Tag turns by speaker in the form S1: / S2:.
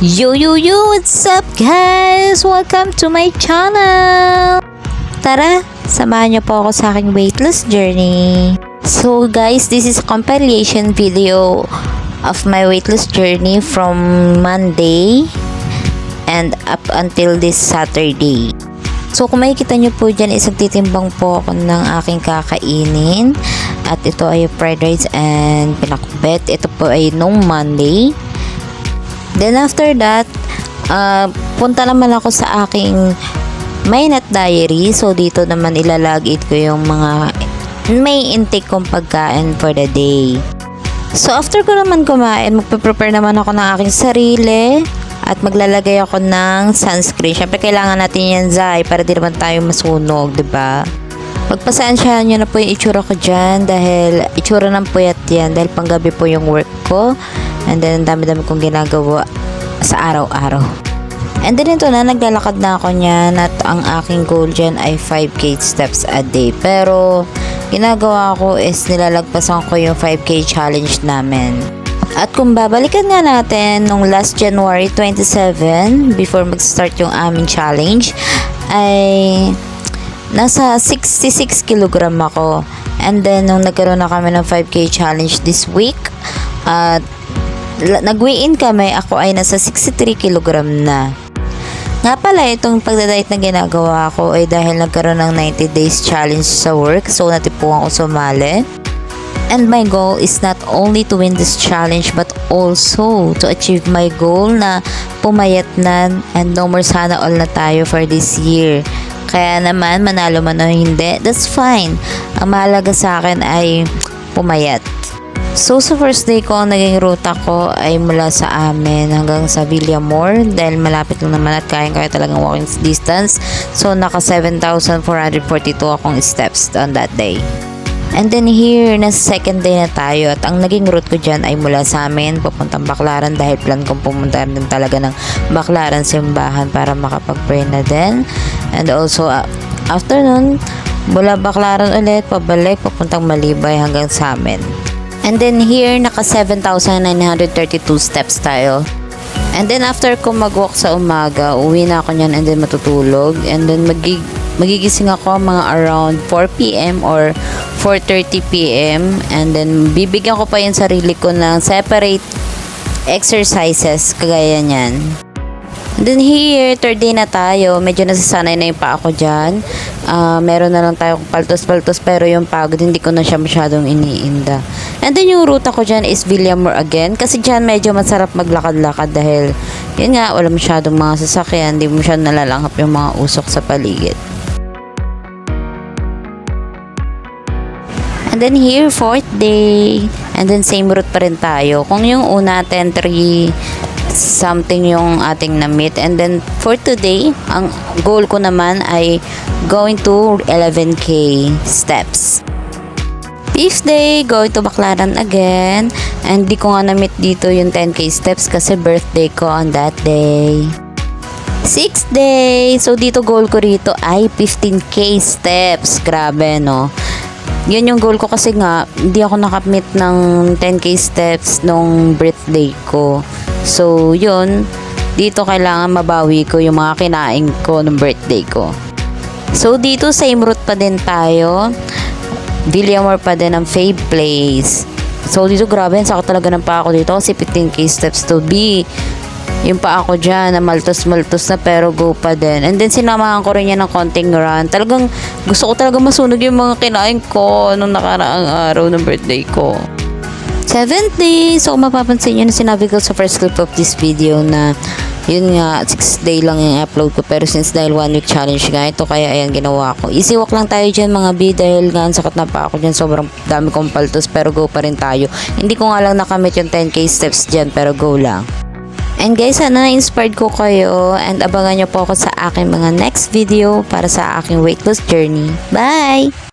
S1: What's up guys? Welcome to my channel! Tara, samahan niyo po ako sa aking weight loss journey. So guys, this is a compilation video of my weight loss journey from Monday and up until this Saturday. So kung makikita nyo po dyan, isang titimbang po ako ng aking kakainin. At ito ay fried rice and pinakbet. Ito po ay nung Monday. Then after that, punta naman ako sa aking Minute Diary. So dito naman ilalagit ko yung mga may intake kong pagkain for the day. So after ko naman kumain, magpe-prepare naman ako ng aking sarili. At maglalagay ako ng sunscreen. Syempre kailangan natin yan, Zai, para di naman tayo masunog, 'di ba? Pagpasensyahan nyo na po yung itsura ko dyan dahil itsura ng puyat yan dahil panggabi po yung work ko. And then dami-dami kong ginagawa sa araw-araw. And then ito na, naglalakad na ako niyan at ang aking goal dyan ay 5k steps a day. Pero ginagawa ko is nilalagpasan ko yung 5k challenge namin. At kung babalikan nga natin nung last January 27 before mag-start yung aming challenge ay nasa 66 kilogram ako. And then nung nagkaroon na kami ng 5k challenge this week at nag-weigh-in kami, ako ay nasa 63 kilogram na. Nga pala, itong pagdadiet na ginagawa ko ay dahil nagkaroon ng 90 days challenge sa work. So natipuan ko sumali. And my goal is not only to win this challenge but also to achieve my goal na pumayat na and no more sana all na tayo for this year. Kaya naman, manalo man o hindi, that's fine. Ang mahalaga sa akin ay pumayat. So sa first day ko, ang naging ruta ko ay mula sa amin hanggang sa Villamor dahil malapit lang naman at kaya talagang walking distance. So naka 7,442 akong steps on that day. And then here, nasa second day na tayo at ang naging route ko dyan ay mula sa amin papuntang Baclaran dahil plan kong pumunta din talaga ng Baclaran simbahan para makapag-pray na din. And also, after nun, mula Baclaran ulit, pabalik papuntang Malibay hanggang sa amin. And then here, naka 7,932 steps tayo. And then after ko mag-walk sa umaga, uwi na ako nyan and then matutulog. And then magigising ako mga around 4 p.m. or 4:30 p.m. And then bibigyan ko pa yung sarili ko ng separate exercises kagaya nyan. And then here, third day na tayo. Medyo nasasanay na yung paa ko dyan. Meron na lang tayo paltos-paltos pero yung pagod hindi ko na siya masyadong iniinda. And then yung ruta ko dyan is Villamor again. Kasi dyan medyo masarap maglakad-lakad dahil yun nga, wala masyadong mga sasakyan. Hindi mo masyadong nalalanghap yung mga usok sa paligid. And then here, fourth day. And then same route pa rin tayo. Kung yung una, 10:03 something yung ating na-meet. And then for today, ang goal ko naman ay going to 11k steps. Fifth day, going to Baclaran again. And di ko nga na-meet dito yung 10k steps kasi birthday ko on that day. Sixth day, so dito goal ko rito ay 15k steps. Grabe, no? Yun yung goal ko kasi nga, hindi ako nakamit ng 10k steps nung birthday ko. So, yun. Dito kailangan mabawi ko yung mga kinain ko nung birthday ko. So, dito same route pa din tayo. Villamor pa din ang Fave Place. So, dito grabe, sakit talaga ng paa ko dito kasi 15k steps to be. Yung paa ko dyan na maltos-maltos na pero go pa din. And then sinamahan ko rin yan ng konting run. Talagang gusto ko talaga masunog yung mga kinain ko nung nakaraang araw ng birthday ko. 7th day. So mapapansin nyo na sinabi ko sa first clip of this video na yun nga 6th day lang yung upload ko. Pero since dahil 1 week challenge nga ito kaya ayan ginawa ko. Easy walk lang tayo dyan mga B dahil nga ang sakit na pa ako dyan. Sobrang dami kong paltos pero go pa rin tayo. Hindi ko nga lang nakamit yung 10k steps dyan pero go lang. And guys, sana na-inspired ko kayo and abangan nyo po ako sa aking mga next video para sa aking weight loss journey. Bye!